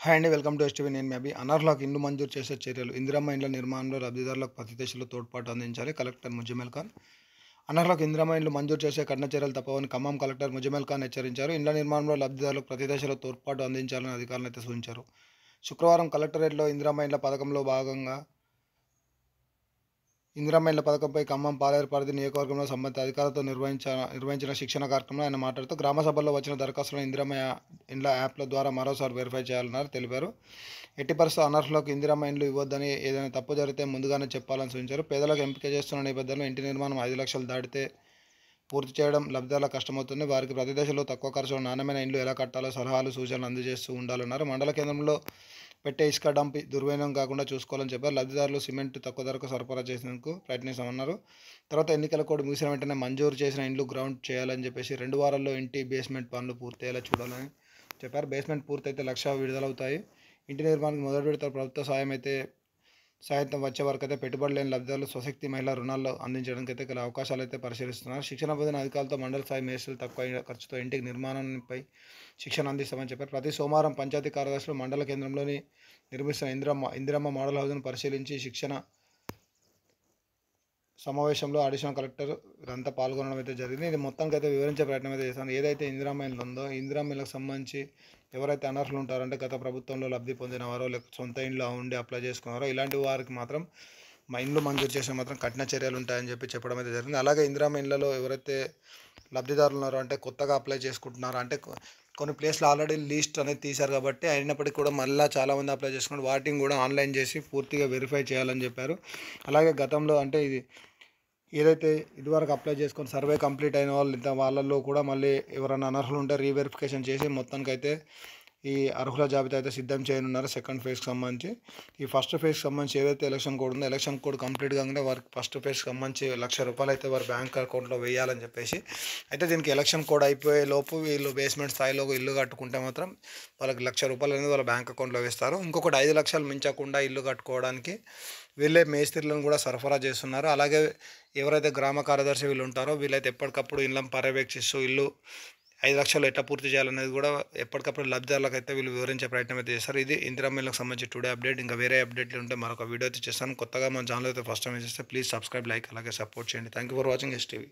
Hi అండి, welcome to STV. నేను మీ అభి. అనర్హులకు ఇండ్లు మంజూరు చేసే చర్యలు. ఇందిరమ్మ ఇండ్ల నిర్మాణంలో లబ్ధిదారులకు ప్రతి దశలో తోడ్పాటు అందించాలి. కలెక్టర్ ముజమిల్ ఖాన్. అనర్హులకు ఇందిరమ్మ ఇండ్లు మంజూరు చేసే కఠిన చర్యలు తప్పవని ఖమ్మం కలెక్టర్ ముజమిల్ ఖాన్ హెచ్చరించారు. ఇండ్ల నిర్మాణంలో లబ్ధిదారులకు ప్రతి దశలో తోడ్పాటు అందించాలని అధికారులను అయితే సూచించారు. శుక్రవారం కలెక్టరేట్లో ఇందిరమ్మ ఇండ్ల పథకంలో భాగంగా ఇందిరమ్మ ఇండ్ల పథకంపై ఖమ్మం పాలేరు పరిధి నియోజకవర్గంలో సంబంధిత అధికారులతో నిర్వహించిన శిక్షణ కార్యక్రమంలో ఆయన మాట్లాడుతూ గ్రామ సభల్లో వచ్చిన దరఖాస్తులను ఇందిరమ్మ ఇండ్ల యాప్ల ద్వారా మరోసారి వెరిఫై చేయాలన్నారు తెలిపారు. ఎట్టి పరిస్థితుల్లో అనర్హులకు ఇందిరమ్మ ఇండ్లు ఇవ్వొద్దని, ఏదైనా తప్పు జరిగితే ముందుగానే చెప్పాలని సూచించారు. పేదలకు ఎంపిక చేస్తున్న నేపథ్యంలో ఇంటి నిర్మాణం 5 లక్షలు దాటితే పూర్తి చేయడం లబ్ధిదారులకు కష్టమవుతుంది. వారికి ప్రతి దశలో తక్కువ ఖర్చులో నాణ్యమైన ఇండ్లు ఎలా కట్టాలో సలహాలు సూచనలు అందజేస్తూ ఉండాలన్నారు. మండల కేంద్రంలో పెట్టే ఇసుక డంప్ దుర్వినియోగం కాకుండా చూసుకోవాలని చెప్పారు. లబ్ధిదారులు సిమెంట్ తక్కువ ధరకు సరఫరా చేసేందుకు ప్రయత్నిస్తామన్నారు. తర్వాత ఎన్నికల కోడ్ ముగిసిన వెంటనే మంజూరు చేసిన ఇండ్లు గ్రౌండ్ చేయాలని చెప్పేసి 2 వారాల్లో ఇంటి బేస్మెంట్ పనులు పూర్తయ్యేలా చూడాలని చెప్పారు. బేస్మెంట్ పూర్తయితే 1 లక్ష విడుదలవుతాయి. ఇంటి నిర్మాణానికి మొదటి విడత ప్రభుత్వ సాయంత్రం వచ్చే వరకు అయితే పెట్టుబడి లేని లబ్ధిదారులు స్వశక్తి మహిళా రుణాలు అందించడానికి అయితే గల అవకాశాలు అయితే పరిశీలిస్తున్నారు. శిక్షణ పొందిన అధికారులతో మండల స్థాయి మేస్త్రీలు తక్కువ ఖర్చుతో ఇంటికి నిర్మాణంపై శిక్షణ అందిస్తామని చెప్పారు. ప్రతి సోమవారం పంచాయతీ కార్యదర్శులు మండల కేంద్రంలోని నిర్మిస్తున్న ఇందిరమ్మ మోడల్ హౌస్ను పరిశీలించి శిక్షణ సమావేశంలో అడిషనల్ కలెక్టర్ ఇదంతా పాల్గొనడం అయితే జరిగింది. ఇది మొత్తానికి అయితే వివరించే ప్రయత్నం అయితే చేస్తాను. ఏదైతే ఇందిరమ్మ ఇల్లు ఉందో, ఇందిరమ్మ ఇళ్ళకి సంబంధించి ఎవరైతే అనర్హులు ఉంటారంటే గత ప్రభుత్వంలో లబ్ధి పొందిన వారో, లేకపోతే సొంత ఇంట్లో ఉండి అప్లై చేసుకున్నారో ఇలాంటి వారికి మాత్రం ఇండ్లు మంజూరు చేసే మాత్రం కఠిన చర్యలు ఉంటాయని చెప్పడం అయితే జరిగింది. అలాగే ఇందిరమ్మ ఇళ్లలో ఎవరైతే లబ్ధిదారులు ఉన్నారో, అంటే కొత్తగా అప్లై చేసుకుంటున్నారో, అంటే కొన్ని ప్లేస్లు ఆల్రెడీ లీస్ట్ అనేది తీశారు కాబట్టి అయినప్పటికీ కూడా మళ్ళీ చాలామంది అప్లై చేసుకుని వాటిని కూడా ఆన్లైన్ చేసి పూర్తిగా వెరిఫై చేయాలని చెప్పారు. అలాగే గతంలో అంటే ఏదైతే ఇదివరకు అప్లై చేసుకొని సర్వే కంప్లీట్ అయిన వాళ్ళల్లో కూడా మళ్ళీ ఎవరైనా అనర్హులు ఉంటే రీవెరిఫికేషన్ చేసి మొత్తానికైతే ఈ అర్హుల జాబితా అయితే సిద్ధం చేయనున్నారు. సెకండ్ ఫేజ్కి సంబంధించి ఈ ఫస్ట్ ఫేజ్కి సంబంధించి ఏదైతే ఎలక్షన్ కోడ్ ఉందో, ఎలక్షన్ కోడ్ కంప్లీట్ కాగానే వారికి ఫస్ట్ ఫేజ్కి సంబంధించి 1 లక్ష రూపాయలు అయితే వారి బ్యాంక్ అకౌంట్లో వేయాలని చెప్పేసి అయితే దీనికి ఎలక్షన్ కోడ్ అయిపోయే లోపు వీళ్ళు బేస్మెంట్ స్థాయిలో ఇల్లు కట్టుకుంటే మాత్రం వాళ్ళకి 1 లక్ష రూపాయలు అనేది వాళ్ళ బ్యాంక్ అకౌంట్లో వేస్తారు. ఇంకొకటి 5 లక్షలు మించకుండా ఇల్లు కట్టుకోవడానికి వీళ్ళే మేస్త్రీలను కూడా సరఫరా చేస్తున్నారు. అలాగే ఎవరైతే గ్రామ కార్యదర్శి వీళ్ళు ఉంటారో వీళ్ళైతే ఎప్పటికప్పుడు ఇళ్ళని పర్యవేక్షిస్తూ ఇల్లు 5 లక్షలు ఎట్లా పూర్తి చేయాలనేది కూడా ఎప్పటికప్పుడు లబ్ధిదారులకు అయితే వీళ్ళు వివరించే ప్రయత్నం అయితే చేస్తారు. ఇది ఇందిరమ్మ ఇళ్ళకి సంబంధించి టుడే అప్డేట్. ఇంకా వేరే అప్డేట్లు ఉంటే మరొక వీడియో అయితే చేస్తాను. కొత్తగా మన ఛానల్ అయితే ఫస్ట్ టైం చేస్తే ప్లీజ్ సబ్స్క్రైబ్, లైక్ అలాగే సపోర్ట్ చేయండి. Thank you for watching STV.